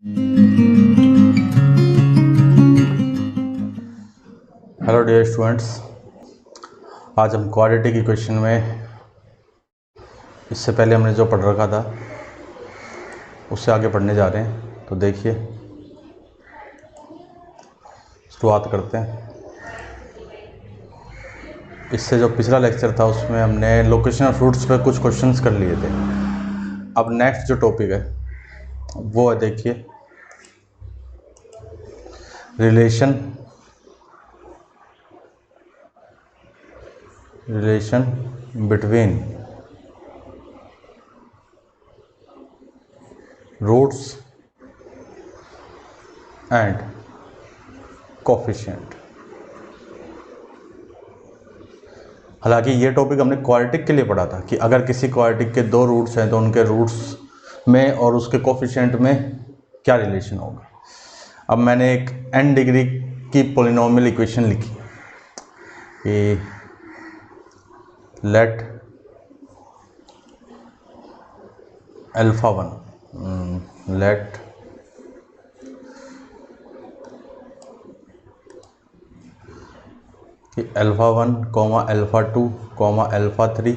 Hello dear students, आज हम quadratic equation में इससे पहले हमने जो पढ़ रखा था उससे आगे पढ़ने जा रहे हैं। तो देखिए, शुरुआत करते हैं। इससे जो पिछला लेक्चर था उसमें हमने लोकेशन ऑफ रूट्स पे कुछ क्वेश्चंस कर लिए थे। अब नेक्स्ट जो टॉपिक है वो है, देखिए, relation between roots and coefficient. हालांकि ये टॉपिक हमने क्वाड्रेटिक के लिए पढ़ा था कि अगर किसी क्वाड्रेटिक के दो रूट्स हैं तो उनके रूट्स में और उसके कोफिशिएंट में क्या रिलेशन होगा। अब मैंने एक n डिग्री की पॉलिनोमियल इक्वेशन लिखी कि लेट अल्फा 1 लेट कि alpha 1 alpha 2 alpha 3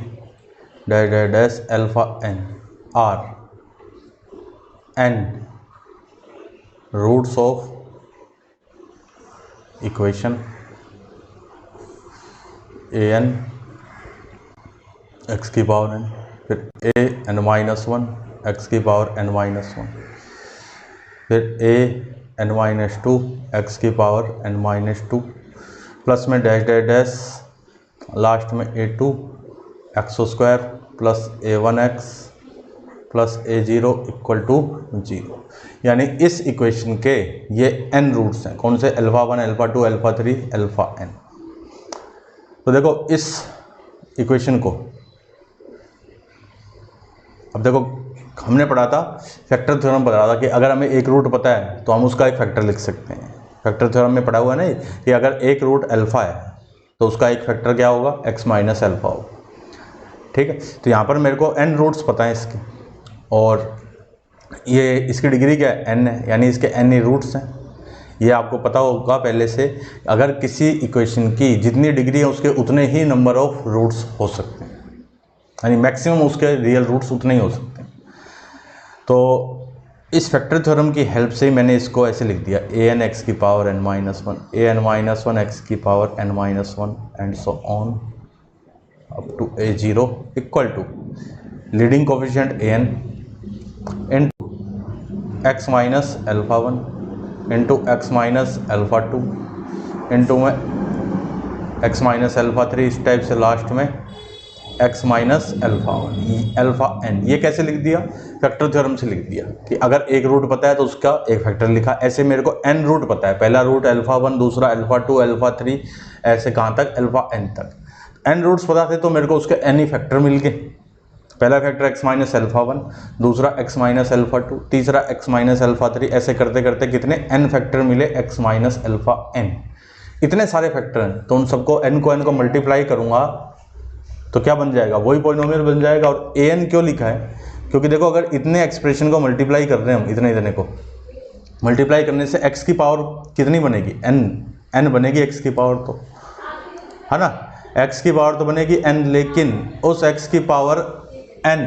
dash alpha n are n roots of equation a n x की पावर n, फिर ए एन माइनस 1 एक्स की पावर n माइनस 1, फिर ए एन माइनस 2 एक्स की power n minus 2, plus में dash dash dash last में a2 x square plus a1 x plus a0 equal to 0। यानी इस equation के ये n रूट्स हैं। कौन से? Alpha 1 alpha 2 alpha 3 alpha n। तो देखो इस इक्वेशन को, अब देखो हमने पढ़ा था, फैक्टर थ्योरम बता रहा था कि अगर हमें एक रूट पता है तो हम उसका एक फैक्टर लिख सकते हैं। फैक्टर थ्योरम में पढ़ा हुआ है ना कि अगर एक रूट अल्फा है तो उसका एक फैक्टर क्या होगा? x माइनस अल्फा होगा। ठीक है, तो यहाँ पर मेरे को n रूट्स पता है इसके, और ये इसकी डिग्री क्या है? n है, यानी इसके n ही रूट्स हैं। ये आपको पता होगा पहले से, अगर किसी इक्वेशन की जितनी डिग्री है उसके उतने ही नंबर ऑफ रूट्स हो सकते हैं, यानी मैक्सिमम उसके रियल रूट्स उतने ही हो सकते हैं। तो इस फैक्टर थ्योरम की हेल्प से मैंने इसको ऐसे लिख दिया, ए एन एक्स की power n minus 1 a n minus 1 x की power n minus 1 and so on up to a0 equal to leading coefficient a n into x minus alpha 1 into x minus alpha 2 into में x minus alpha 3, इस type से last में x minus alpha 1 alpha n। ये कैसे लिख दिया? Factor theorem से लिख दिया कि अगर एक रूट पता है तो उसका एक फैक्टर लिखा। ऐसे मेरे को n रूट पता है, पहला रूट अल्फा 1, दूसरा अल्फा 2 अल्फा 3, ऐसे कहाँ तक? अल्फा n तक। n रूट्स पता थे तो मेरे को उसके n ही फैक्टर मिल गए। पहला फैक्टर x माइनस अल्फा 1, दूसरा x माइनस अल्फा 2, तीसरा x माइनस अल्फा 3, ऐसे करते करते कितने n फैक्टर मिले? x minus alpha n। इतने सारे फैक्टर हैं तो उन सबको n को मल्टीप्लाई करूंगा तो क्या बन जाएगा? वही पॉलिनोमियल बन जाएगा। और ए एन क्यों लिखा है? क्योंकि देखो अगर इतने एक्सप्रेशन को मल्टीप्लाई कर रहे हैं हम, इतने को मल्टीप्लाई करने से x की पावर कितनी बनेगी? n बनेगी x की पावर, तो है ना, x की पावर तो बनेगी n, लेकिन उस x की पावर n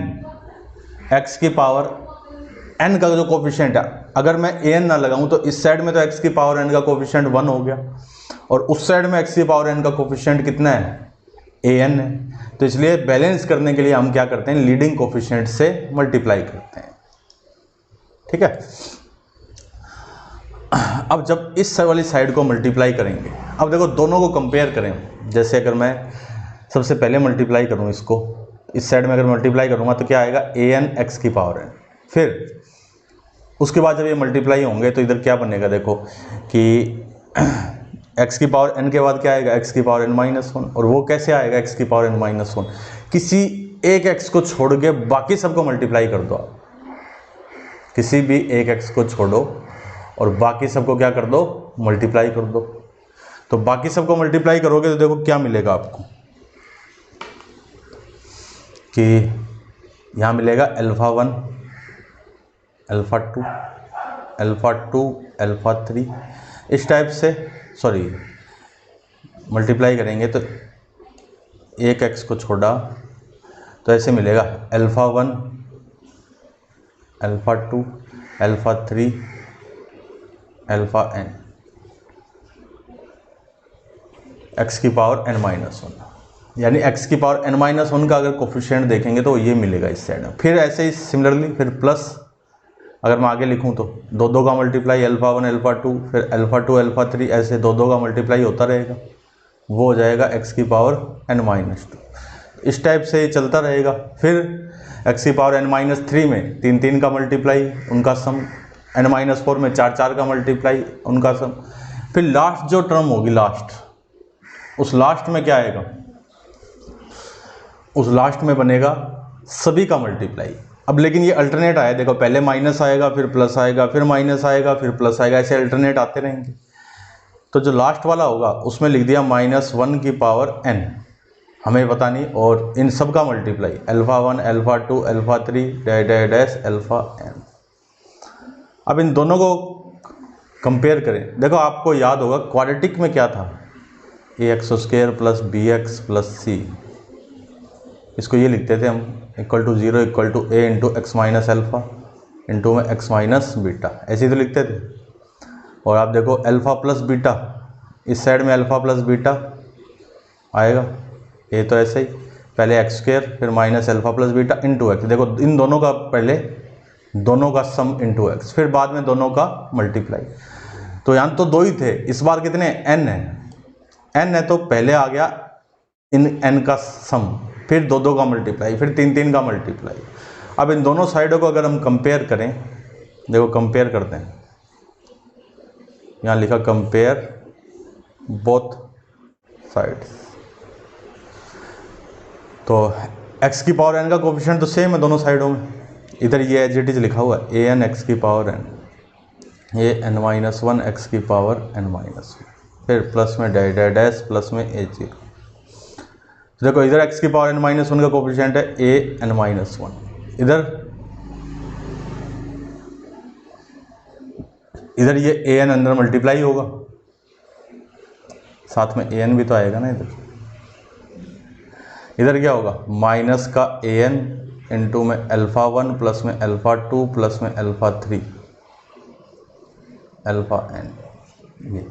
का जो कोफिशिएंट है, अगर मैं an ना लगाऊं तो इस साइड में तो x की पावर n का कोफिशिएंट 1 हो गया, और उस साइड में x की पावर n का कोफिशिएंट कितना है? an है। तो इसलिए बैलेंस करने के लिए हम क्या करते हैं? लीडिंग कोफिशिएंट से मल्टीप्लाई करते हैं। ठीक है, अब जब इस वाली साइड को मल्टीप्लाई करेंगे, अब देखो दोनों को कंपेयर करें। जैसे अगर मैं सबसे पहले मल्टीप्लाई करूं इसको, इस साइड में अगर मल्टीप्लाई करूंगा तो क्या आएगा? an x की पावर n। फिर उसके बाद जब ये मल्टीप्लाई होंगे तो इधर क्या बनेगा? देखो कि x की पावर n के बाद क्या आएगा? x की पावर n माइनस 1। और वो कैसे आएगा x की पावर n माइनस 1? किसी एक x को छोड़ के बाकी सबको मल्टीप्लाई कर दो आप, किसी भी एक x को छोड़ो और बाकी सबको क्या कर दो? मल्टीप्लाई कर दो। तो बाकी सबको मल्टीप्लाई करोगे तो देखो क्या मिलेगा आपको, कि यहाँ मिलेगा अल्फा 1 अल्फा 2 अल्फ़ा 2 अल्फ़ा 3 इस टाइप से, सॉरी मल्टीप्लाई करेंगे तो एक एक्स को छोड़ा तो ऐसे मिलेगा alpha 1 alpha 2 alpha 3 alpha n x की पावर n-1, यानी x की पावर n-1 का अगर कोफिशिएंट देखेंगे तो ये मिलेगा इस साइड में। फिर ऐसे ही सिमिलरली फिर प्लस, अगर मैं आगे लिखूं तो दो दो का मल्टीप्लाई अल्फ़ा 1 अल्फ़ा 2 फिर अल्फ़ा 2 अल्फ़ा 3 ऐसे दो दो का मल्टीप्लाई होता रहेगा, वो हो जाएगा x की पावर n-2। इस टाइप से ये चलता रहेगा। फिर x की पावर n-3 में तीन तीन का मल्टीप्लाई उनका सम, n-4 में चार चार का मल्टीप्लाई उनका सम। फिर लास्ट जो टर्म होगी लास्ट, उस लास्ट में क्या आएगा, उस लास्ट में बनेगा सभी का मल्टीप्लाई। अब लेकिन ये अल्टरनेट आया, देखो पहले माइनस आएगा फिर प्लस आएगा फिर माइनस आएगा फिर प्लस आएगा, ऐसे अल्टरनेट आते रहेंगे। तो जो लास्ट वाला होगा उसमें लिख दिया -1 की पावर n, हमें पता नहीं, और इन सब का multiply alpha 1 alpha 2 alpha 3 dash alpha n। अब इन दोनों को कंपेयर करें, देखो आपको याद होगा क्वाड्रेटिक में क्या था, ax² plus bx plus c, इसको ये लिखते थे हम =0 = a into x minus alpha into में x माइनस बीटा, ऐसे ही तो लिखते थे। और आप देखो अल्फ़ा प्लस बीटा, इस साइड में अल्फ़ा प्लस बीटा आएगा, ये तो ऐसे ही पहले x² फिर minus alpha plus beta into x, देखो इन दोनों का पहले दोनों का सम इंटू एक्स, फिर बाद में दोनों का मल्टीप्लाई। तो यहाँ तो दो ही थे, इस बार कितने n है, n है तो पहले आ गया इन n का सम, फिर दो दो का मल्टीप्लाई, फिर तीन तीन का मल्टीप्लाई। अब इन दोनों साइडों को अगर हम कंपेयर करें, देखो कंपेयर करते हैं, यहाँ लिखा कंपेयर बोथ साइड्स, तो x की पावर n का कोफिशिएंट तो सेम है दोनों साइडों में, इधर ये एज इट इज लिखा हुआ है an x की पावर n, ये n-1 x की पावर n-1, फिर प्लस में डैश प्लस में a0। तो देखो इधर x की पावर n-1 का कोफिशिएंट है an-1, इधर ये an अंदर मल्टीप्लाई होगा, साथ में an भी तो आएगा ना इधर क्या होगा माइनस का an इंटू में अल्फ़ा 1 प्लस में अल्फ़ा 2 प्लस में अल्फ़ा 3 अल्फ़ा n। ये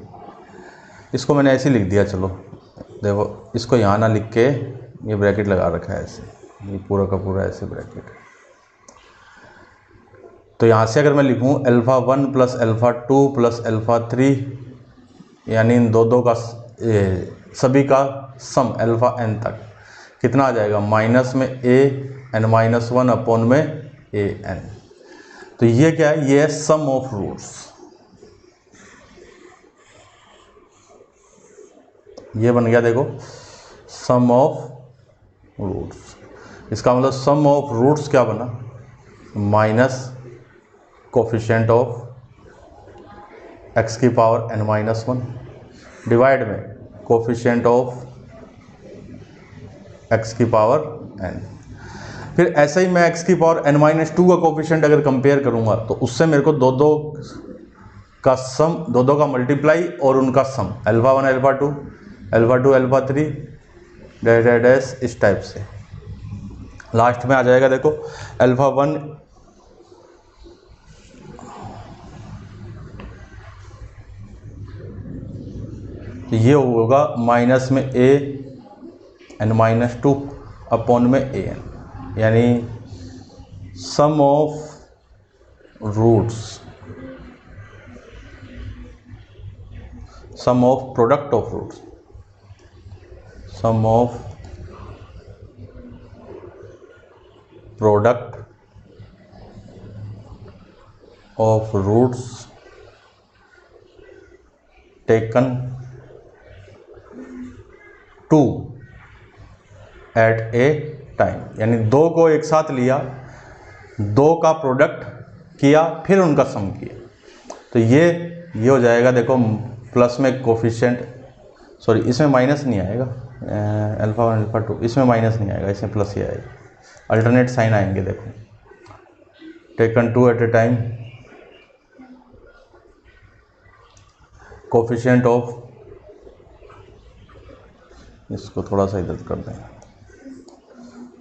इसको मैंने ऐसे लिख दिया, चलो देखो इसको यहाँ ना लिख के ये ब्रैकेट लगा रखा है ऐसे, ये पूरा का पूरा ऐसे ब्रैकेट। तो यहाँ से अगर मैं लिखूँ alpha 1 plus alpha 2 plus alpha 3, यानी इन दो का सभी का सम अल्फ़ा n तक कितना आ जाएगा, माइनस में an-1 अपॉन में an। तो ये क्या है, ये है सम ऑफ रूट्स, ये बन गया देखो सम ऑफ रूट्स। इसका मतलब सम ऑफ रूट्स क्या बना, माइनस कोफिशिएंट ऑफ x की पावर n-1 डिवाइड में कोफिशिएंट ऑफ x की पावर n। फिर ऐसे ही मैं x की पावर n-2 का कोफिशिएंट अगर कंपेयर करूंगा तो उससे मेरे को दो दो का सम, दो दो का मल्टीप्लाई और उनका sum alpha 1 alpha 2 alpha 2 alpha 3 dash इस टाइप से लास्ट में आ जाएगा। देखो अल्फ़ा 1 ये होगा माइनस में an-2 अपॉन में an, यानी sum of roots, sum of product of roots, sum of product of roots taken two at a time, यानी दो को एक साथ लिया, दो का प्रोडक्ट किया फिर उनका सम किया। तो ये हो जाएगा, देखो प्लस में कोफिशिएंट, सॉरी इसमें माइनस नहीं आएगा, अल्फ़ा 1 अल्फ़ा 2 इसमें माइनस नहीं आएगा, इसमें प्लस ही आएगा, अल्टरनेट साइन आएंगे। देखो taken two at a time coefficient of, इसको थोड़ा सा इधर कर दें,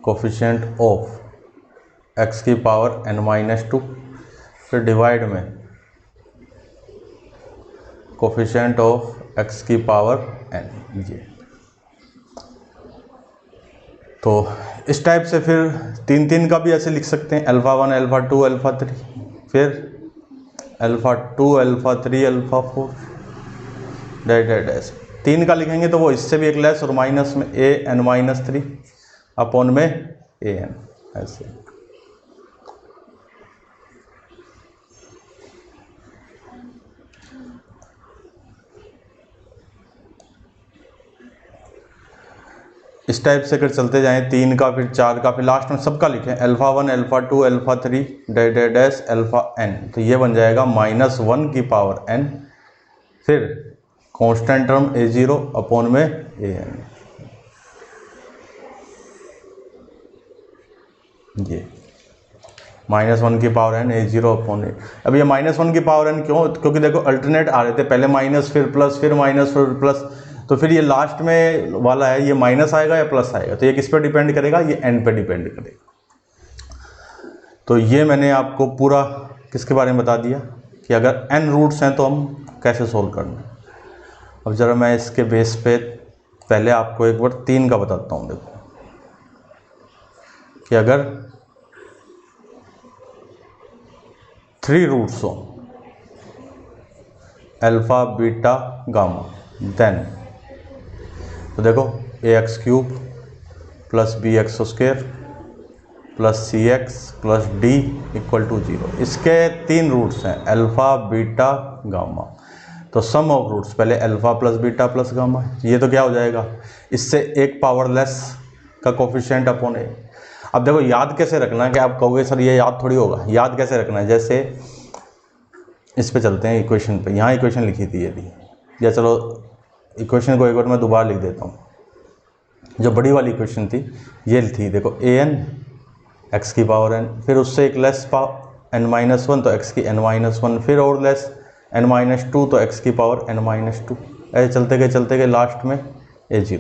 कोफिशिएंट ऑफ एक्स की पावर n-2, फिर डिवाइड में कोफिशिएंट ऑफ एक्स की पावर n, ये। तो इस टाइप से फिर 3 का भी ऐसे लिख सकते हैं, α1 α2 α3, फिर α2 α3 α4 डैश 3 का लिखेंगे तो वो इससे भी एक लेस और माइनस में an-3 अपॉन में an, ऐसे। इस टाइप से अगर चलते जाएं 3 का, फिर 4 का, फिर लास्ट में सबका लिखें, α1 α2 α3 डैश αn, तो ये बन जाएगा -1 की पावर n, फिर कांस्टेंट टर्म a0 अपॉन में an, ये -1 की power n a0 upon a। अब ये -1 की पावर n क्यों? क्योंकि देखो अल्टरनेट आ रहे थे, पहले माइनस फिर प्लस, फिर माइनस फिर प्लस, तो फिर ये लास्ट में वाला है, ये माइनस आएगा या प्लस आएगा, तो ये किस पे डिपेंड करेगा? ये n पे डिपेंड करेगा। तो ये मैंने आपको पूरा किसके बारे में बता दिया कि अगर n रूट्स हैं तो हम कैसे सोल्व करना है। अब ज़रा मैं इसके बेस पे पहले आपको एक बार 3 का बताता हूँ। देखो कि अगर 3 रूट्स हो अल्फा बीटा गामा, देन तो देखो ax³ plus bx² plus cx plus d equal to 0, इसके 3 रूट्स हैं अल्फा बीटा गामा। तो सम ऑफ रूट्स पहले alpha plus beta plus gamma, ये तो क्या हो जाएगा, इससे एक पावरलेस का कोफिशिएंट अपॉन ए। अब देखो याद कैसे रखना है, कि आप कहोगे सर ये याद थोड़ी होगा, याद कैसे रखना है, जैसे इस पे चलते हैं इक्वेशन पे, यहाँ इक्वेशन लिखी थी यदि, या चलो इक्वेशन को एक बार मैं दोबारा लिख देता हूँ। जो बड़ी वाली इक्वेशन थी ये थी, देखो an x की पावर n, फिर उससे एक लेस n-1 तो x की n-1, फिर और लेस n-2 तो x की पावर n-2, ऐसे चलते गए लास्ट में a0।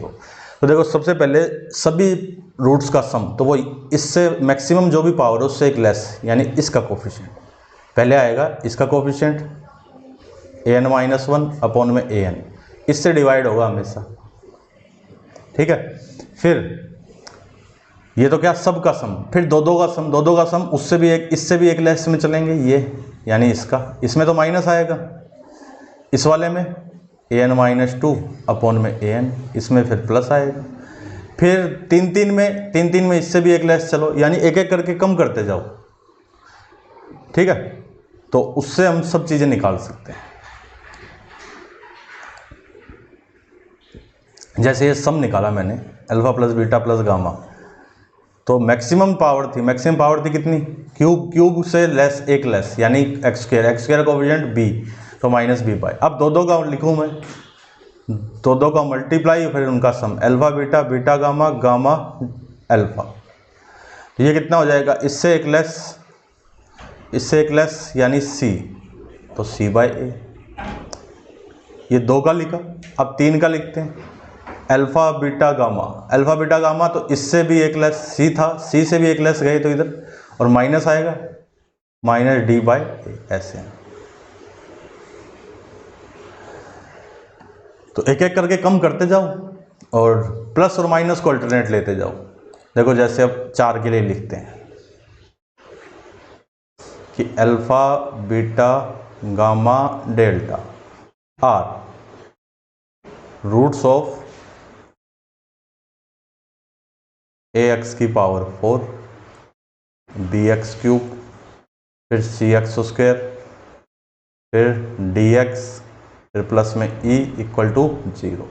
तो देखो सबसे पहले सभी रूट्स का सम, तो वो इससे मैक्सिमम जो भी पावर है उससे एक लेस, यानी इसका कोफिशिएंट पहले आएगा, इसका कोफिशिएंट an-1 अपॉन में an, इससे डिवाइड होगा हमेशा, ठीक है। फिर ये तो क्या सब का सम, फिर दो का सम, उससे भी एक, इससे भी एक लेस में चलेंगे ये, यानी इसका, इसमें तो माइनस आएगा, इस वाले में an-2 अपॉन में an, इसमें फिर प्लस आएगा। फिर 3 में इससे भी एक लेस चलो, यानी एक एक करके कम करते जाओ, ठीक है। तो उससे हम सब चीज़ें निकाल सकते हैं। जैसे ये सम निकाला मैंने alpha plus beta plus gamma, तो मैक्सिमम पावर थी कितनी, क्यूब से लेस एक लेस, यानी x² का कोफिशिएंट b, तो -b/। अब दो का लिखूँ मैं, दो का मल्टीप्लाई, फिर उनका sum, alpha beta beta gamma gamma alpha, ये कितना हो जाएगा, इससे एक लेस यानी c, तो c/a। ये 2 का लिखा। अब 3 का लिखते हैं, अल्फा बीटा गामा, तो इससे भी एक लेस c था, c से भी एक लेस गए तो इधर, और माइनस आएगा -d/a, ऐसे। तो एक एक करके कम करते जाओ और प्लस और माइनस को अल्टरनेट लेते जाओ। देखो जैसे अब 4 के लिए लिखते हैं कि alpha beta gamma delta are roots of ax की पावर 4, bx³, फिर cx², फिर dx, फिर प्लस में e इक्वल टू 0।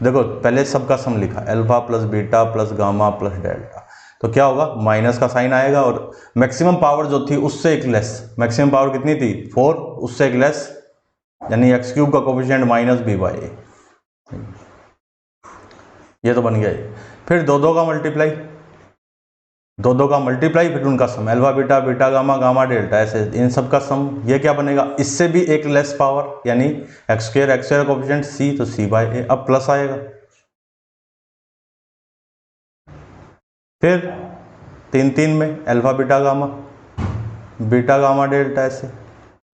देखो पहले सबका सम लिखा, alpha plus beta plus gamma plus delta, तो क्या होगा, माइनस का साइन आएगा, और मैक्सिमम पावर जो थी उससे एक लेस, मैक्सिमम पावर कितनी थी 4, उससे एक लेस, यानी x³ का कोफिशिएंट -b/a, ये तो बन गया। फिर दो का मल्टीप्लाई, दो दो का मल्टीप्लाई फिर उनका sum, alpha beta, beta gamma, gamma delta, ऐसे इन सब का सम। ये क्या बनेगा, इससे भी एक लेस पावर यानी एक्स स्क्वायर कोएफिशिएंट सी, तो सी बाई ए। अब प्लस आएगा, फिर तीन तीन में alpha beta gamma, beta gamma delta, ऐसे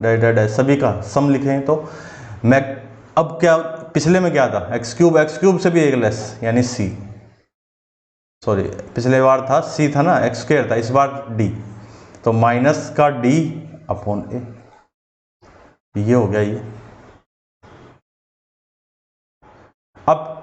डेल्टा डैश सभी का सम लिखें तो मैं अब क्या, पिछले में क्या था एक्स क्यूब से भी एक लेस यानी सी, सॉरी पिछले बार था सी था ना, एक्स स्क्वायर था, इस बार डी, तो माइनस का डी अपॉन ए, ये हो गया ये। अब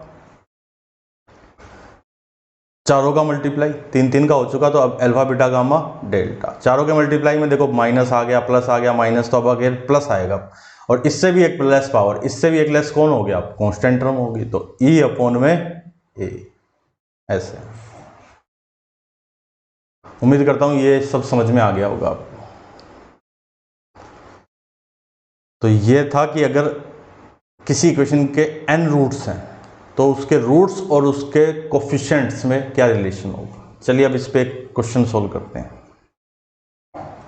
चारों का मल्टीप्लाई, तीन तीन का हो चुका, तो अब अल्फा बीटा गामा डेल्टा, चारों के मल्टीप्लाई में देखो माइनस आ गया, प्लस आ गया, माइनस, तो अब अगर प्लस आएगा, और इससे भी एक प्लस पावर, इससे भी एक लेस कौन हो गया, कांस्टेंट टर्म होगी, तो ई अपॉन में ए, ऐसे। उम्मीद करता हूं ये सब समझ में आ गया होगा आपको। तो ये था कि अगर किसी इक्वेशन के n रूट्स हैं तो उसके रूट्स और उसके कोफिशिएंट्स में क्या रिलेशन होगा। चलिए अब इस पे एक क्वेश्चन सोल्व करते हैं।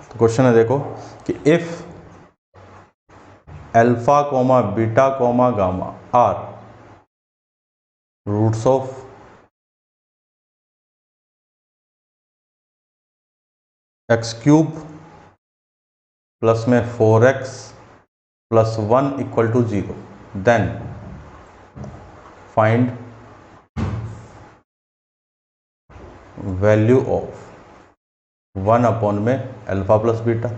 तो क्वेश्चन है देखो कि if alpha comma beta comma gamma are roots of x cube plus में 4x plus 1 equal to 0, then find value of 1 upon में अल्फा प्लस बीटा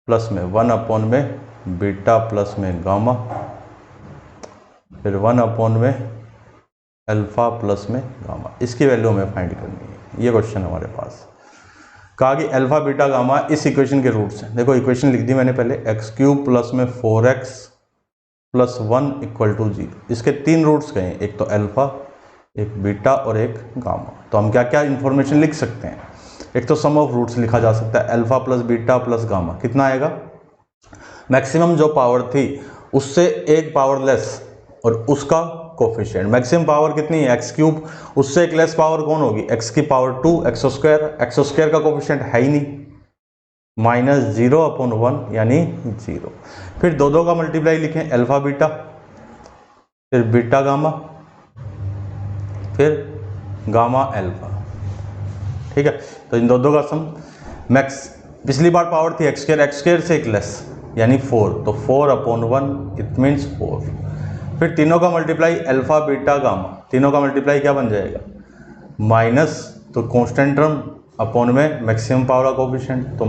प्लस में 1 अपॉन में बीटा प्लस में गामा, फिर 1 अपॉन में अल्फा प्लस में gamma, इसकी value हमें फाइंड करनी है। ये क्वेश्चन हमारे पास कहा कि अल्फा बीटा गामा इस इक्वेशन के रूट्स हैं। देखो इक्वेशन लिख दी मैंने पहले, एक्स क्यूब प्लस में 4x प्लस 1 इक्वल टू 0, इसके तीन रूट्स गए, एक तो अल्फा, एक बीटा और एक गामा। तो हम क्या क्या इंफॉर्मेशन लिख सकते हैं, एक तो सम ऑफ रूट्स लिखा जा सकता है, alpha plus beta plus gamma कितना आएगा, मैक्सिमम जो पावर थी उससे एक पावर लेस और उसका कोफिशिएंट। मैक्सिमम पावर कितनी है एक्स क्यूब, उससे एक लेस पावर कौन होगी, एक्स की पावर 2 एक्स स्क्वायर का कोफिशिएंट है ही नहीं, माइनस 0 अपॉन 1 यानी 0। फिर दो दो का मल्टीप्लाई लिखें, अल्फा बीटा फिर बीटा गामा फिर गामा अल्फा, ठीक है। तो इन दो दो का सम, मैक्स पिछली बार पावर थी एक्स स्क्वायर से एक लेस यानी 4, तो 4 अपॉन 1 इट मीन्स 4। फिर तीनों का मल्टीप्लाई अल्फा बीटा गामा, तीनों का मल्टीप्लाई क्या बन जाएगा, माइनस तो कांस्टेंट टर्म अपॉन में मैक्सिमम पावर का कोफिशिएंट, तो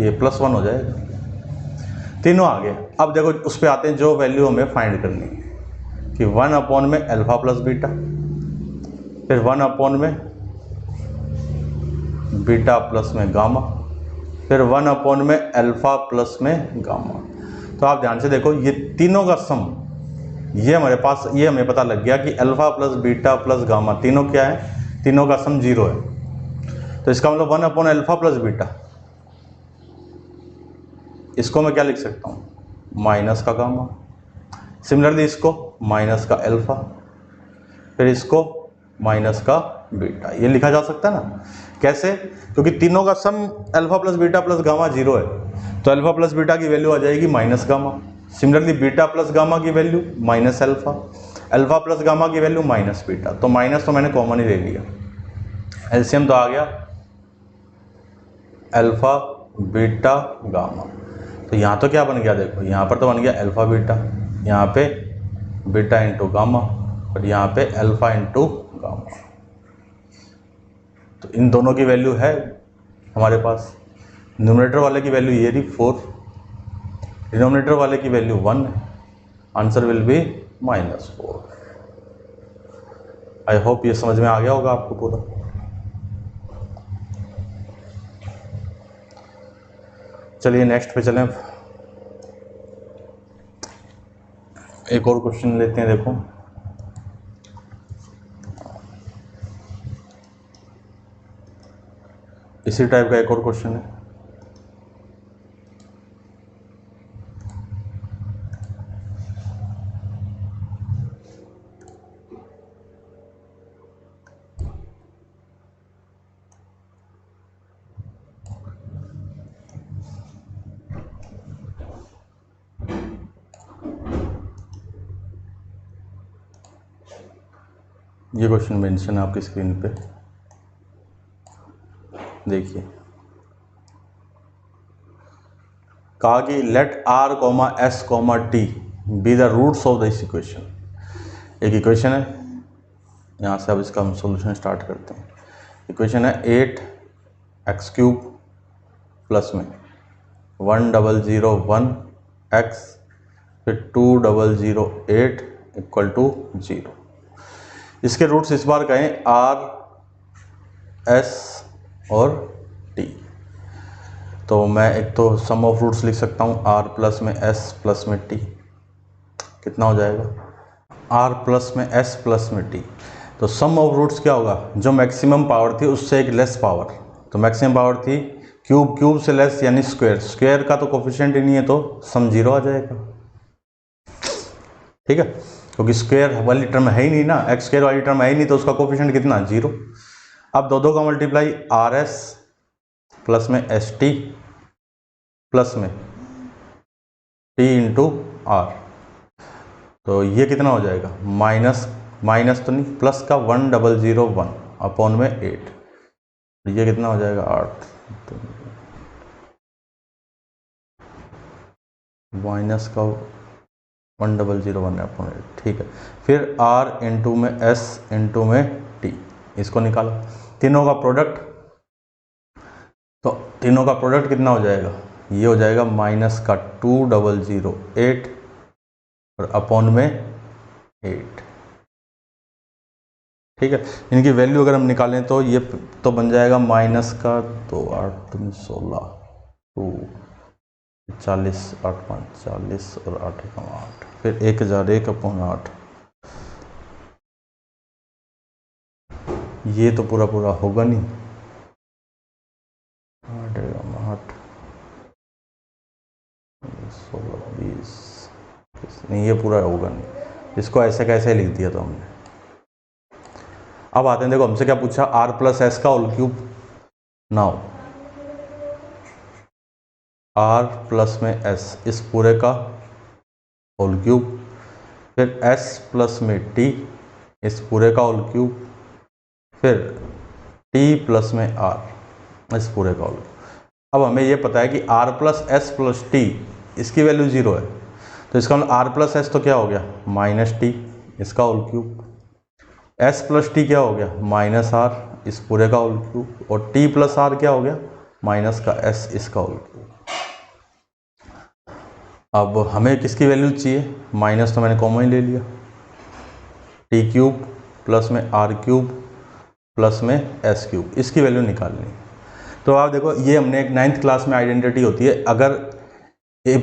ये प्लस 1 हो जाएगा। तीनों आ गए। अब देखो उस पर आते हैं जो वैल्यू हमें फाइंड करनी है कि 1 अपॉन में अल्फा प्लस बीटा, फिर 1 अपॉन में बीटा प्लस में गामा, फिर 1 अपॉन में अल्फा प्लस में गामा। तो आप ध्यान से देखो ये तीनों का सम, ये हमारे पास, ये हमें पता लग गया कि alpha plus beta plus gamma तीनों क्या है, तीनों का सम 0 है। तो इसका मतलब 1 अपॉन अल्फा प्लस बीटा, इसको मैं क्या लिख सकता हूँ, माइनस का गामा। सिमिलरली इसको माइनस का अल्फा, फिर इसको माइनस का बीटा, ये लिखा जा सकता है ना। कैसे, क्योंकि तीनों का sum alpha plus beta plus gamma 0 है, तो अल्फा प्लस बीटा की वैल्यू आ जाएगी minus gamma. Similarly beta plus gamma की value minus alpha, alpha plus gamma की वैल्यू माइनस बीटा, तो माइनस तो मैंने कॉमन ही ले लिया, एलसीएम तो आ गया अल्फा बीटा गामा। तो यहाँ तो क्या बन गया, देखो यहाँ पर तो बन गया अल्फा बीटा, यहाँ पे बीटा इंटू गामा और यहाँ पे अल्फा इंटू गामा। तो इन दोनों की वैल्यू है हमारे पास, न्यूमरेटर वाले की वैल्यू ये रही 4, डिनोमिनेटर वाले की वैल्यू 1 है, answer will be -4। I hope ये समझ में आ गया होगा आपको पूरा। चलिए नेक्स्ट पे चलें, एक और क्वेश्चन लेते हैं। देखो इसी टाइप का एक और क्वेश्चन है। ये क्वेश्चन मेंशन है आपकी स्क्रीन पे, देखिए कहा कि let r comma s comma t be the roots of this equation. एक इक्वेशन है, यहाँ से अब इसका हम सॉल्यूशन स्टार्ट करते हैं। इक्वेशन है 8x³ प्लस में 1001 x फिर 2008 इक्वल टू 0। इसके रूट्स इस बार कहें r, s और t। तो मैं एक तो सम ऑफ रूट्स लिख सकता हूँ r प्लस में s प्लस में t, कितना हो जाएगा r प्लस में s प्लस में t। तो सम ऑफ रूट्स क्या होगा, जो मैक्सिमम पावर थी उससे एक लेस पावर, तो मैक्सिमम पावर थी क्यूब, क्यूब से लेस यानी स्क्वायर, स्क्वायर का तो कोफिशिएंट ही नहीं है तो सम 0 आ जाएगा। ठीक है, क्योंकि स्क्वायर वाली टर्म है ही नहीं ना, एक्स स्क्वायर वाली टर्म है ही नहीं, तो उसका कोफिशिएंट कितना 0। अब दो का मल्टीप्लाई आर एस प्लस में एस टी प्लस में टी इंटू आर, तो ये कितना हो जाएगा माइनस तो नहीं, प्लस का 1001 अपॉन में 8, ये कितना हो जाएगा 8, माइनस का 1001 अपॉन 8। ठीक है, फिर r इंटू में s इंटू में t, इसको निकालो, तीनों का प्रोडक्ट, तो तीनों का प्रोडक्ट कितना हो जाएगा, ये हो जाएगा माइनस का 2008 और अपॉन में 8। ठीक है, इनकी वैल्यू अगर हम निकालें तो ये तो बन जाएगा माइनस का 2 8 3 16 2 40 8 5 40 और 8 8, फिर 1001 अपॉन 8, ये तो पूरा पूरा होगा नहीं, 8 16 20 नहीं, ये पूरा होगा नहीं, इसको ऐसे कैसे लिख दिया तो हमने। अब आते हैं, देखो हमसे क्या पूछा, r प्लस एस का whole cube. Now r plus में s इस पूरे का होल क्यूब, फिर s प्लस में t इस पूरे का होल क्यूब, फिर t प्लस में r इस पूरे का होल क्यूब। अब हमें ये पता है कि r plus S plus t इसकी वैल्यू 0 है, तो इसका मतलब r प्लस एस तो क्या हो गया माइनस टी इसका whole cube, s plus t क्या हो गया माइनस r इस पूरे का होल क्यूब, और t प्लस r क्या हो गया माइनस का s इसका होल क्यूब। अब हमें किसकी वैल्यू चाहिए, माइनस तो मैंने कॉमन ही ले लिया, टी क्यूब प्लस में r क्यूब प्लस में s क्यूब, इसकी वैल्यू निकालनी। तो आप देखो, ये हमने एक 9th क्लास में आइडेंटिटी होती है, अगर a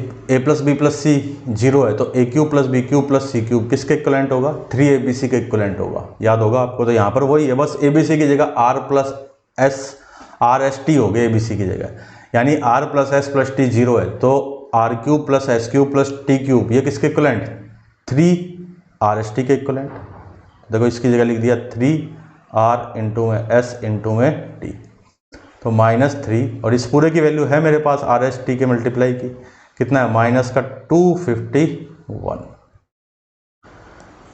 plus b plus c 0 है तो a cube plus b cube plus c cube किसके इक्वलेंट होगा, 3abc के इक्वलेंट होगा, याद होगा आपको। तो यहाँ पर वही है, बस abc की जगह r plus S R S T हो गए abc की जगह, यानी r plus S plus T 0 है तो r cube plus S cube plus T cube ये किसके इक्वलेंट, 3RST के इक्वलेंट। देखो इसकी जगह लिख दिया 3r इंटू में s इंटू में t, तो -3, और इस पूरे की वैल्यू है मेरे पास RST के मल्टीप्लाई की, कितना है माइनस का 251।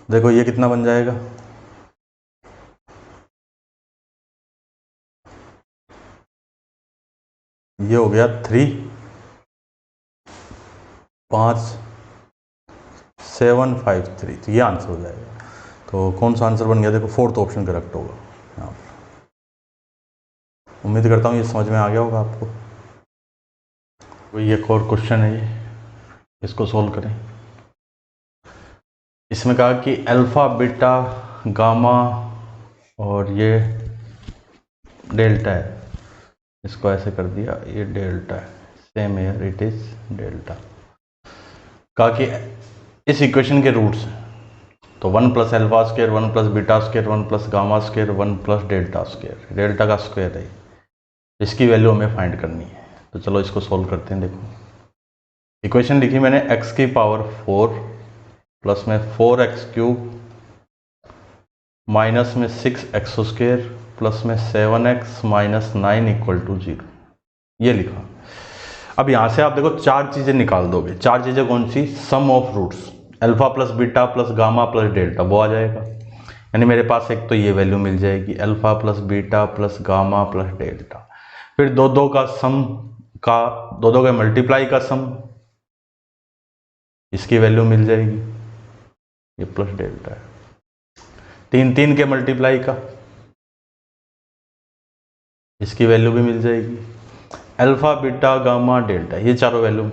देखो ये कितना बन जाएगा, ये हो गया 35753, तो ये आंसर हो जाएगा। तो कौन सा आंसर बन गया, देखो 4th ऑप्शन करेक्ट होगा यहाँ पर। उम्मीद करता हूँ ये समझ में आ गया होगा आपको। कोई एक और क्वेश्चन है ये, इसको सोल्व करें। इसमें कहा कि अल्फा बीटा गामा और ये डेल्टा है, इसको ऐसे कर दिया, ये डेल्टा है, same here it is delta. कहा कि इस इक्वेशन के रूट्स हैं, तो 1 plus alpha square 1 plus beta square 1 plus gamma square 1 plus delta square, delta का स्क्वायर है, इसकी वैल्यू हमें फाइंड करनी है। तो चलो इसको सोल्व करते हैं। देखो इक्वेशन लिखी मैंने x की पावर 4 प्लस में 4x क्यूब माइनस में 6x स्क्वायर प्लस में 7x माइनस 9 इक्वल टू 0, ये लिखा। अब यहाँ से आप देखो 4 चीज़ें निकाल दोगे। 4 चीज़ें कौन सी, sum of roots, alpha plus beta plus gamma plus delta, वो आ जाएगा। यानी मेरे पास एक तो ये वैल्यू मिल जाएगी alpha plus beta plus gamma plus delta, फिर दो दो का मल्टीप्लाई का सम, इसकी वैल्यू मिल जाएगी, ये प्लस डेल्टा है, तीन तीन के मल्टीप्लाई का, इसकी वैल्यू भी मिल जाएगी, अल्फा बीटा गामा डेल्टा, ये चारों वैल्यू,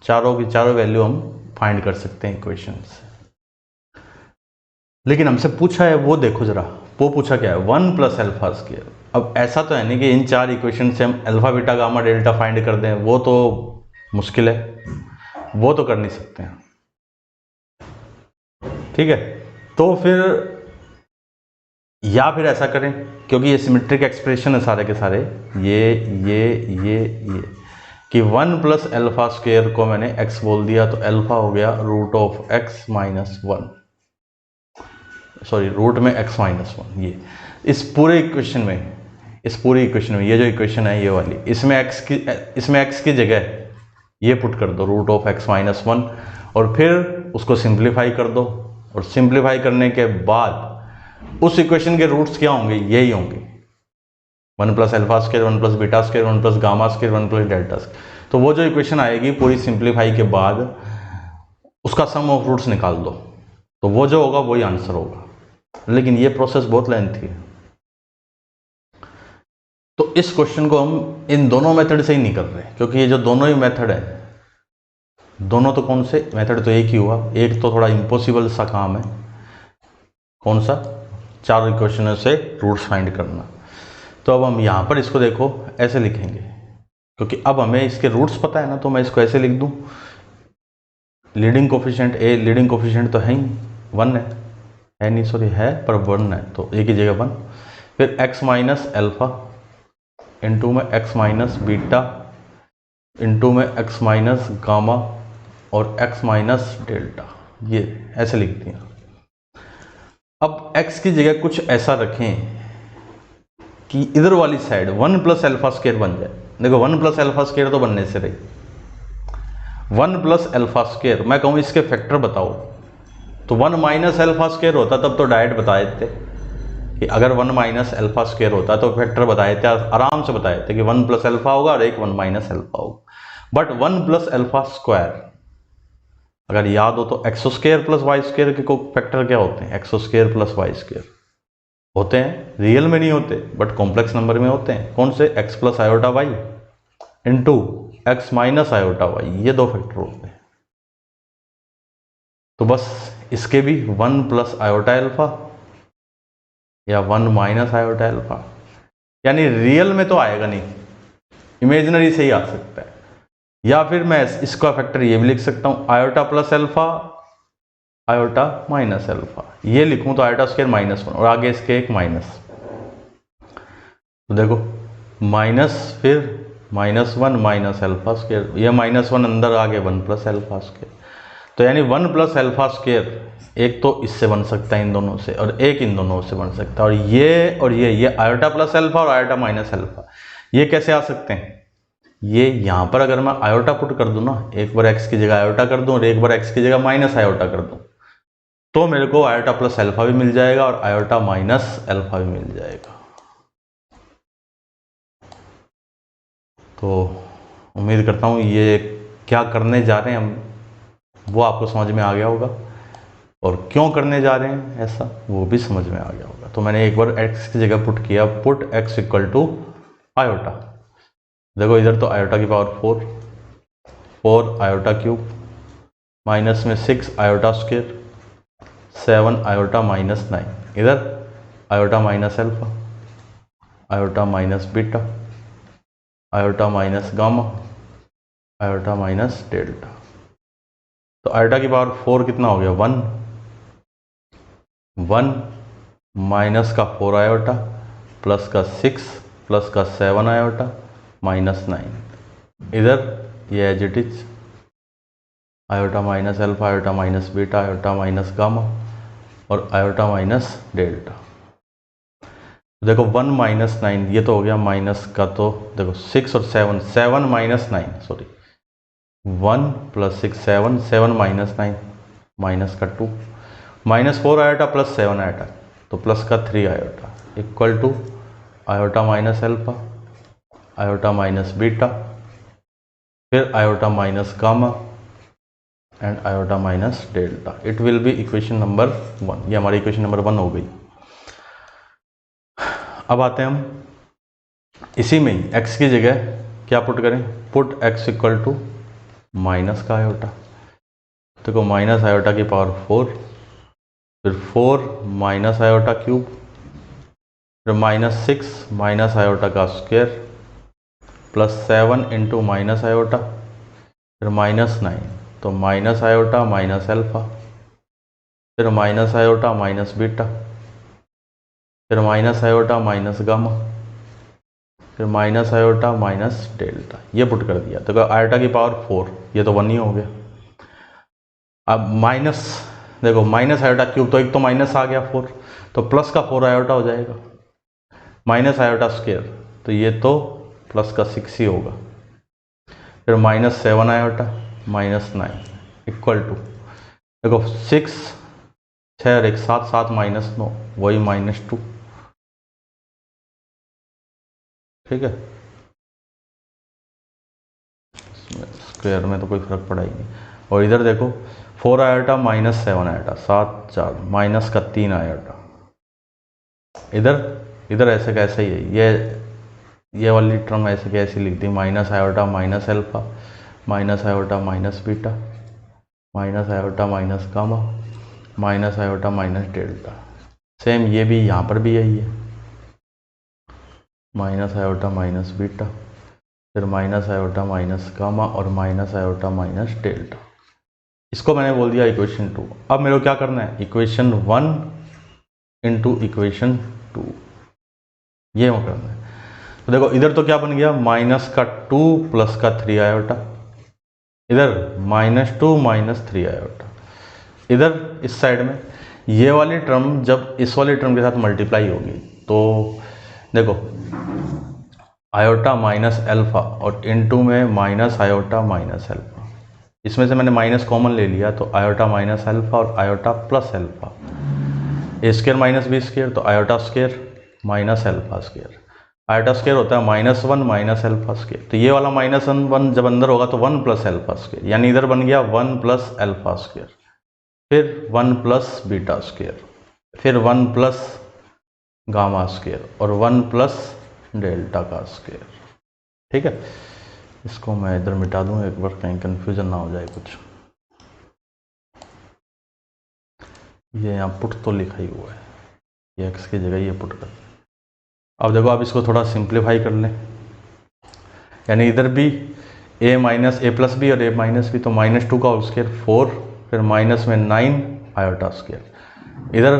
चारों की चारों वैल्यू हम फाइंड कर सकते हैं इक्वेशन से। लेकिन हमसे पूछा है वो देखो जरा, वो पूछा क्या है 1 प्लस अल्फा स्क्वायर। अब ऐसा तो है नहीं कि इन चार इक्वेशन से हम alpha beta gamma delta find कर दें, वो तो मुश्किल है, वो तो कर नहीं सकते हैं, ठीक है। तो फिर या फिर ऐसा करें, क्योंकि ये सिमेट्रिक एक्सप्रेशन है सारे के सारे, ये कि 1 प्लस अल्फा स्क्वायर को मैंने x बोल दिया तो अल्फा हो गया root of x minus 1, sorry root में x माइनस 1। ये इस पूरे इक्वेशन में, ये जो इक्वेशन है ये वाली, इसमें x की जगह ये पुट कर दो रूट ऑफ x माइनस 1, और फिर उसको सिंप्लीफाई कर दो, और सिंप्लीफाई करने के बाद उस इक्वेशन के रूट्स क्या होंगे, यही होंगे 1 plus alpha square, 1 plus beta square, 1 plus gamma square, 1 plus delta square. तो वो जो इक्वेशन आएगी पूरी सिंप्लीफाई के बाद उसका सम ऑफ रूट्स निकाल दो, तो वो जो होगा वही आंसर होगा। लेकिन ये प्रोसेस बहुत लेंथी है, तो इस क्वेश्चन को हम इन दोनों मेथड से ही नहीं कर रहे, क्योंकि ये जो दोनों ही मेथड है, दोनों तो कौन से मेथड, तो एक ही हुआ, एक तो थोड़ा इम्पॉसिबल सा काम है, कौन सा, चार इक्वेशनों से रूट्स फाइंड करना। तो अब हम यहाँ पर इसको देखो ऐसे लिखेंगे, क्योंकि अब हमें इसके रूट्स पता है ना, तो मैं इसको ऐसे लिख दूँ, लीडिंग कोफिशिएंट ए, लीडिंग कोफिशिएंट तो है ही 1 है नहीं, सॉरी है पर 1 है, तो ए की जगह 1, फिर x माइनस अल्फा इंटू में x माइनस बीटा इंटू में x माइनस गामा और x माइनस डेल्टा, ये ऐसे लिख दिया। अब x की जगह कुछ ऐसा रखें कि इधर वाली साइड 1 प्लस अल्फा स्क्वायर बन जाए। देखो 1 प्लस अल्फा स्क्वायर तो बनने से रही, 1 प्लस अल्फा स्क्वायर, मैं कहूँ इसके फैक्टर बताओ, तो 1 माइनस अल्फा स्क्वायर होता तब तो डायरेक्ट बताए थे कि अगर 1 माइनस अल्फा स्क्वायर होता तो फैक्टर बताए थे, आराम से बताए थे कि 1 प्लस अल्फा होगा और एक 1 माइनस अल्फा होगा। बट 1 प्लस अल्फा स्क्वायर अगर याद हो तो x square plus y square के को फैक्टर क्या होते हैं, x square plus y square होते हैं, रियल में नहीं होते बट कॉम्प्लेक्स नंबर में होते हैं। कौन से, x plus iota y into x minus iota y, ये दो फैक्टर होते हैं। तो बस इसके भी 1 प्लस आयोटा अल्फा या 1 माइनस आयोटा अल्फा, यानी रियल में तो आएगा नहीं, इमेजिनरी से ही आ सकता है। या फिर मैं इसका फैक्टर ये भी लिख सकता हूं, iota plus alpha iota minus alpha, ये लिखूं तो आयोटा स्क्वायर माइनस 1 और आगे इसके एक माइनस, तो देखो माइनस फिर -1 माइनस अल्फा स्क्वायर, ये -1 अंदर आगे 1 प्लस अल्फा स्क्वायर, तो यानी 1 प्लस अल्फा स्क्वायर एक तो इससे बन सकता है इन दोनों से और एक इन दोनों से बन सकता है, और ये आयोटा प्लस अल्फा और आयोटा माइनस अल्फा, ये कैसे आ सकते हैं, ये यहाँ पर अगर मैं आयोटा पुट कर दूं ना, एक बार x की जगह आयोटा कर दूं और एक बार x की जगह माइनस आयोटा कर दूं, तो मेरे को आयोटा प्लस अल्फा भी मिल जाएगा और आयोटा माइनस अल्फा भी मिल जाएगा। तो उम्मीद करता हूँ ये क्या करने जा रहे हैं हम वो आपको समझ में आ गया होगा, और क्यों करने जा रहे हैं ऐसा वो भी समझ में आ गया होगा। तो मैंने एक बार x की जगह पुट किया, put x equal to iota, देखो इधर तो आयोटा की पावर 4 आयोटा क्यूब माइनस में 6 आयोटा स्क्वायर 7 आयोटा माइनस 9, इधर iota minus alpha iota minus beta iota minus gamma iota minus delta. तो आयोटा की पावर 4 कितना हो गया, 1 माइनस का 4 आयोटा प्लस का 6 प्लस का 7 आयोटा माइनस 9, इधर ये as it is iota minus alpha iota minus beta iota minus gamma और आयोटा माइनस डेल्टा। देखो 1 माइनस 9 ये तो हो गया माइनस का, तो देखो 6 और 7 minus 9 sorry 1 plus 6 7 minus 9 minus का 2 माइनस 4 आयोटा प्लस 7 आयोटा, तो तो प्लस का 3 iota equal to iota minus alpha, iota minus beta, फिर iota minus gamma and iota minus delta. It will be equation number 1। ये हमारी equation number 1 हो गई। अब आते हैं हम इसी में ही x की जगह क्या पुट करें, put x equal to minus का आयोटा। देखो माइनस आयोटा की पावर 4, फिर 4 माइनस आयोटा क्यूब, फिर माइनस 6 माइनस आयोटा का square, plus 7 into minus iota, फिर माइनस 9, तो माइनस आयोटा माइनस अल्फा, फिर माइनस आयोटा माइनस बीटा, फिर माइनस आयोटा माइनस गामा, फिर माइनस आयोटा माइनस डेल्टा। ये पुट कर दिया। तो आयोटा की पावर 4, ये तो 1 ही हो गया। अब माइनस, देखो माइनस आयोटा क्यूब, तो एक तो माइनस आ गया 4, तो प्लस का 4 आयोटा हो जाएगा, माइनस आयोटा स्क्वायर, तो ये तो प्लस का 6 ही होगा, फिर minus 7 iota minus 9 equal to, देखो 6 6 और 1 7 7 माइनस 9 वही -2। ठीक है, स्क्वायर में तो कोई फर्क पड़ा ही नहीं। और इधर देखो 4 आयोटा माइनस 7 आयोटा, 7 4 माइनस का 3 आयोटा, इधर ऐसे कैसे ही है, ये वाली टर्म ऐसे कैसे लिख दी, minus iota minus alpha, minus iota minus beta, minus iota minus gamma, minus iota minus delta. Same ये भी यहाँ पर भी यही है, माइनस आयोटा माइनस बीटा, फिर माइनस आयोटा माइनस गामा और माइनस आयोटा माइनस डेल्टा। इसको मैंने बोल दिया इक्वेशन 2। अब मेरे को क्या करना है, इक्वेशन 1 इंटू इक्वेशन 2, ये करना है। तो देखो इधर तो क्या बन गया, माइनस का 2 प्लस का 3 आयोटा, इधर -2 माइनस 3 आयोटा। इधर इस साइड में ये वाली टर्म जब इस वाली टर्म के साथ मल्टीप्लाई होगी तो देखो आयोटा माइनस अल्फा और इनटू में माइनस आयोटा माइनस अल्फा, इसमें से मैंने माइनस कॉमन ले लिया, तो आयोटा माइनस अल्फा और आयोटा प्लस अल्फा, ए स्क्वायर माइनस बी स्क्वायर, तो iota square minus alpha square, iota square होता है -1 माइनस अल्फा स्क्वायर, तो ये वाला -1 जब अंदर होगा तो 1 प्लस अल्फा स्क्वायर, यानी इधर बन गया 1 प्लस अल्फा स्क्वायर, फिर 1 प्लस बीटा स्क्वायर, फिर 1 प्लस गामा स्क्वायर और 1 प्लस डेल्टा का स्क्वायर। ठीक है, इसको मैं इधर मिटा दूं एक बार, कहीं कंफ्यूजन ना हो जाए कुछ। ये यहाँ पुट तो लिखा ही हुआ है, ये x की जगह ये पुट कर। अब देखो आप इसको थोड़ा सिंप्लीफाई कर लें, यानी इधर भी a minus a plus b और a माइनस बी, तो -2 का होल स्क्वायर 4, फिर माइनस में 9 आयोटा स्क्वायर, इधर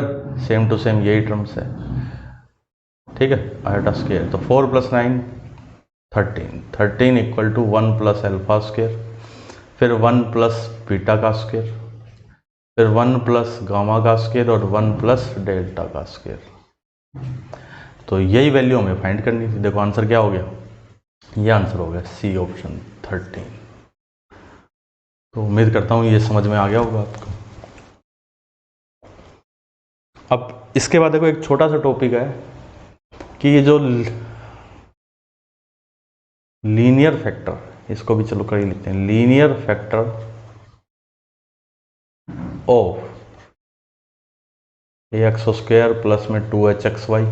सेम टू सेम यही टर्म्स है। ठीक है, आयोटा स्क्वायर, तो 4 प्लस 9 13 equal to 1 plus alpha square, फिर 1 प्लस बीटा का स्क्वायर, फिर 1 प्लस गामा का स्क्वायर और 1 प्लस डेल्टा का स्क्वायर। तो यही वैल्यू हमें फाइंड करनी थी। देखो आंसर क्या हो गया, ये आंसर हो गया सी ऑप्शन 13। तो उम्मीद करता हूँ ये समझ में आ गया होगा आपको। अब इसके बाद देखो एक छोटा सा टॉपिक है कि ये जो लीनियर फैक्टर, इसको भी चलो कर ही लिखते हैं, linear factor of ax square plus में 2hxy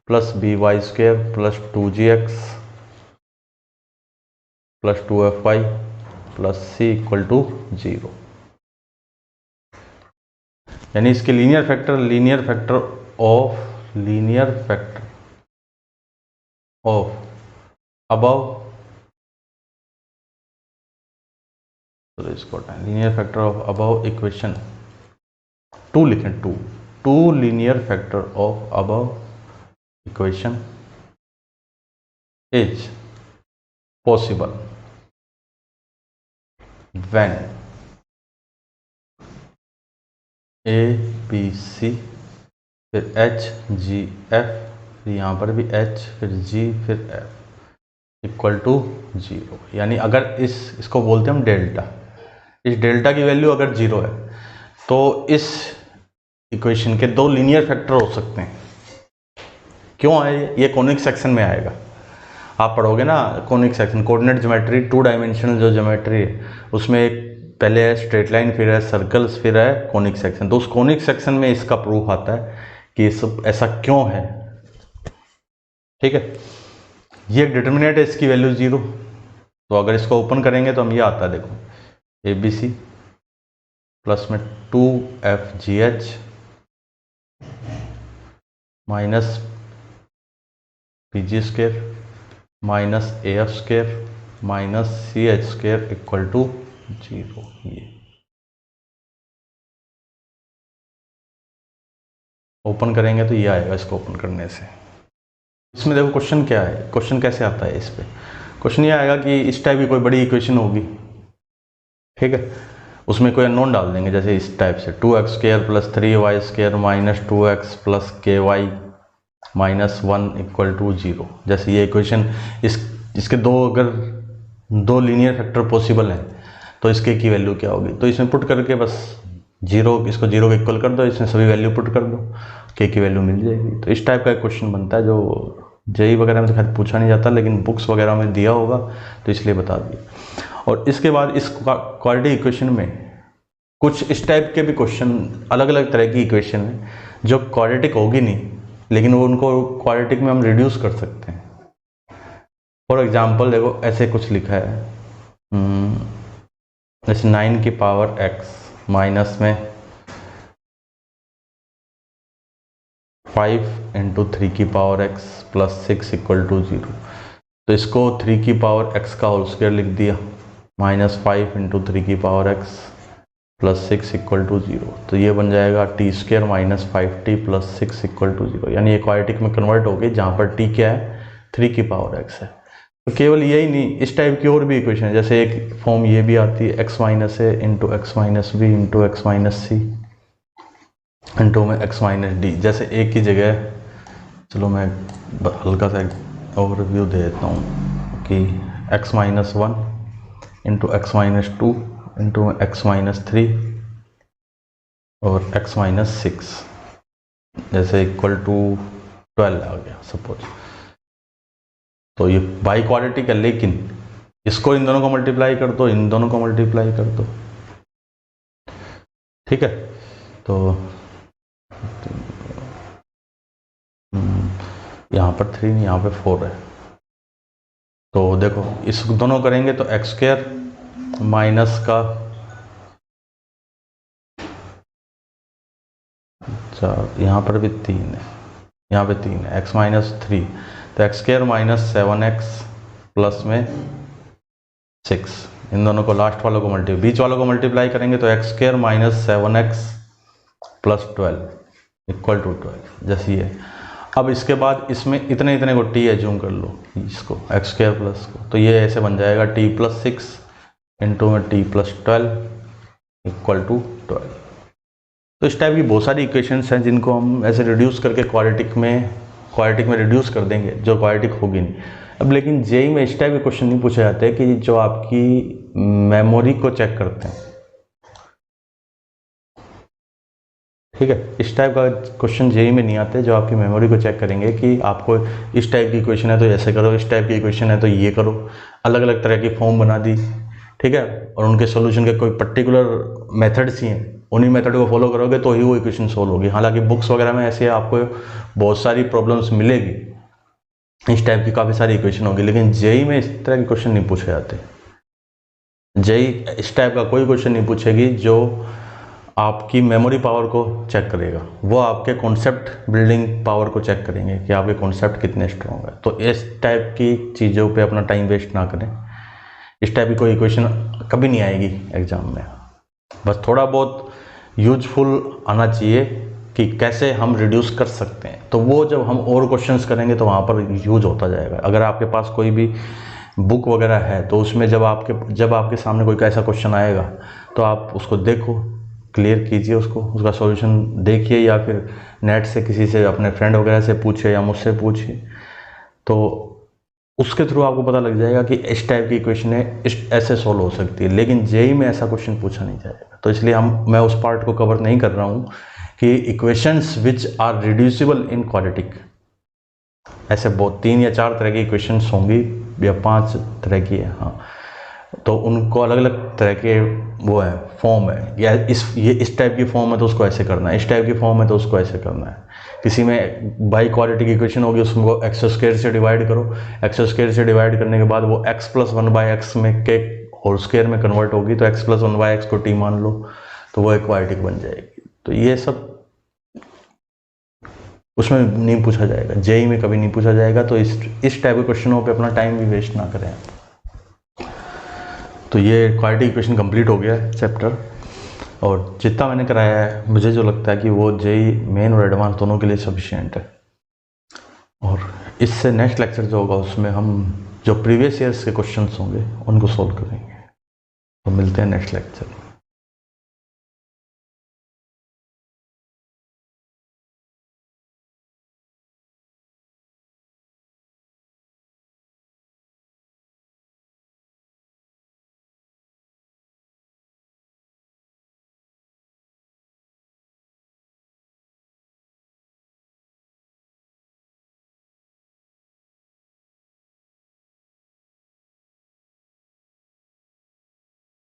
plus by square plus 2gx plus 2fy plus c equal to 0, यानी इसके लीनियर फैक्टर ऑफ अबव, तो इसको linear factor of above equation 2 लिखें, 2 linear factor of above equation is possible when a b c फिर h g f, फिर यहाँ पर भी h फिर g फिर f इक्वल टू 0, यानी अगर इसको बोलते हैं हम डेल्टा, इस डेल्टा की वैल्यू अगर 0 है तो इस इक्वेशन के दो लीनियर फैक्टर हो सकते हैं। क्यों आए? ये कॉनिक सेक्शन में आएगा। आप पढ़ोगे ना conic section, coordinate geometry, 2 dimensional जो ज्योमेट्री है उसमें एक पहले है स्ट्रेट लाइन, फिर है सर्कल्स, फिर है कॉनिक सेक्शन। तो उस कॉनिक सेक्शन में इसका प्रूफ आता है कि ये सब ऐसा क्यों है। ठीक है, ये डिटर्मिनेंट है, इसकी वैल्यू 0। तो अगर इसको ओपन करेंगे तो हम ये आता है, देखो ABC प्लस में 2FGH minus PG square minus AF square minus CH square equal to 0। ये ओपन करेंगे तो ये आएगा इसको ओपन करने से। इसमें देखो क्वेश्चन क्या है, क्वेश्चन कैसे आता है इस पे। क्वेश्चन ये आएगा कि इस टाइप की कोई बड़ी इक्वेशन होगी, ठीक है, उसमें कोई अननोन डाल देंगे, जैसे इस टाइप से 2x square plus 3y square minus 2x plus ky minus 1 equal to 0। जैसे ये इक्वेशन इसके अगर दो लीनियर फैक्टर पॉसिबल हैं तो इसके की वैल्यू क्या होगी। तो इसमें पुट करके बस 0, इसको 0 के इक्वल कर दो, इसमें सभी वैल्यू पुट कर दो, के की वैल्यू मिल जाएगी। तो इस टाइप का एक क्वेश्चन बनता है जो जेई वगैरह में तो खैर पूछा नहीं जाता, लेकिन बुक्स वगैरह में दिया होगा तो इसलिए बता दिया। और इसके बाद इस क्वाड्रेटिक इक्वेशन में कुछ इस टाइप के भी क्वेश्चन, अलग अलग तरह की इक्वेशन है जो क्वाड्रेटिक होगी नहीं, लेकिन वो उनको क्वाड्रेटिक में हम रिड्यूस कर सकते हैं। फॉर एग्जाम्पल देखो ऐसे कुछ लिखा है, जैसे 9 की पावर x माइनस में 5 इंटू 3 की power x plus 6 equal to 0। तो इसको 3 की पावर x का होल स्क्वायर लिख दिया माइनस 5 इंटू 3 की power x plus 6 equal to 0। तो ये बन जाएगा t square minus 5t plus 6 equal to 0। यानी ये क्वाड्रेटिक में कन्वर्ट हो गई, जहाँ पर t क्या है, 3 की पावर x है। तो केवल यही नहीं, इस टाइप की और भी इक्वेशन है, जैसे एक फॉर्म ये भी आती है x minus a into x minus b into x minus c into में x माइनस डी। जैसे एक की जगह, चलो मैं हल्का सा ओवरव्यू दे देता हूँ कि x minus 1 into x minus 2 into x minus 3 और x माइनस 6 जैसे इक्वल टू 12 आ गया सपोज। तो ये बाई क्वाड्रेटिक है, लेकिन इसको इन दोनों को मल्टीप्लाई कर दो, इन दोनों को मल्टीप्लाई कर दो, ठीक है। तो यहाँ पर 3 नहीं, यहाँ पे 4 है। तो देखो इस दोनों करेंगे तो एक्स स्क्वायर माइनस का 4, यहाँ पर भी 3 है, यहाँ पे 3 है, x माइनस 3, तो x square minus 7x plus में 6, इन दोनों को लास्ट वालों को बीच वालों को मल्टीप्लाई करेंगे तो x square minus 7x plus 12 equal to 12। जैसे ये, अब इसके बाद इसमें इतने इतने को t एज्यूम कर लो, इसको एक्स स्क्वायर प्लस को, तो ये ऐसे बन जाएगा t प्लस 6 इंटू में t प्लस 12 इक्वल टू 12। तो इस टाइप की बहुत सारी इक्वेशंस हैं जिनको हम ऐसे रिड्यूस करके क्वाड्रेटिक में रिड्यूस कर देंगे, जो क्वाड्रेटिक होगी नहीं। अब लेकिन जेई में इस टाइप के क्वेश्चन नहीं पूछे जाते कि जो आपकी मेमोरी को चेक करते हैं, ठीक है। इस टाइप का क्वेश्चन जेई में नहीं आते जो आपकी मेमोरी को चेक करेंगे कि आपको इस टाइप की इक्वेशन है तो ऐसे करो, इस टाइप की इक्वेशन है तो ये करो, अलग अलग तरह की फॉर्म बना दी, ठीक है। और उनके सॉल्यूशन के कोई पर्टिकुलर मेथड्स ही हैं, उन्हीं मेथड को फॉलो करोगे तो ही वो इक्वेशन सोल्व होगी। हालांकि बुक्स वगैरह में ऐसे आपको बहुत सारी प्रॉब्लम्स मिलेगी, इस टाइप की काफ़ी सारी इक्वेशन होगी, लेकिन जेई में इस तरह के क्वेश्चन नहीं पूछे जाते। जेई इस टाइप का कोई क्वेश्चन नहीं पूछेगी जो आपकी मेमोरी पावर को चेक करेगा, वो आपके कॉन्सेप्ट बिल्डिंग पावर को चेक करेंगे कि आपके कॉन्सेप्ट कितने स्ट्रॉन्ग है। तो इस टाइप की चीज़ों पे अपना टाइम वेस्ट ना करें, इस टाइप की कोई इक्वेशन कभी नहीं आएगी एग्जाम में। बस थोड़ा बहुत यूजफुल आना चाहिए कि कैसे हम रिड्यूस कर सकते हैं, तो वो जब हम और क्वेश्चंस करेंगे तो वहाँ पर यूज होता जाएगा। अगर आपके पास कोई भी बुक वगैरह है तो उसमें जब आपके सामने कोई ऐसा क्वेश्चन आएगा तो आप उसको देखो, क्लियर कीजिए उसको, उसका सॉल्यूशन देखिए, या फिर नेट से किसी से, अपने फ्रेंड वगैरह से पूछिए या मुझसे पूछिए, तो उसके थ्रू आपको पता लग जाएगा कि इस टाइप की इक्वेशन है, ऐसे सॉल्व हो सकती है। लेकिन जेई में ऐसा क्वेश्चन पूछा नहीं जाएगा, तो इसलिए मैं उस पार्ट को कवर नहीं कर रहा हूँ कि equations which are reducible in quadratic, ऐसे बहुत 3 या 4 तरह की इक्वेशंस होंगी या 5 तरह की है, हाँ, तो उनको अलग अलग तरह के वो है फॉर्म है, या इस टाइप की फॉर्म है तो उसको ऐसे करना है, इस टाइप की फॉर्म है तो उसको ऐसे करना है। किसी में बाई क्वाड्रेटिक इक्वेशन होगी, उसको एक्स स्क्वायर से डिवाइड करो, एक्स स्क्वायर से डिवाइड करने के बाद वो एक्स प्लस 1/x में के होल स्क्वायर में कन्वर्ट होगी, तो एक्स प्लस 1/x को t मान लो, तो वो एक क्वाड्रेटिक बन जाएगी। तो ये सब उसमें नहीं पूछा जाएगा, जेई में कभी नहीं पूछा जाएगा, तो इस टाइप के क्वेश्चनों पे अपना टाइम भी वेस्ट ना करें। तो ये क्वाड्रेटिक इक्वेशन कंप्लीट हो गया चैप्टर, और जितना मैंने कराया है मुझे जो लगता है कि वो जेई मेन और एडवांस दोनों के लिए सफिशिएंट है। और इससे नेक्स्ट लेक्चर जो होगा उसमें हम जो प्रीवियस ईयर्स के क्वेश्चंस होंगे उनको सॉल्व करेंगे। तो मिलते हैं नेक्स्ट लेक्चर में।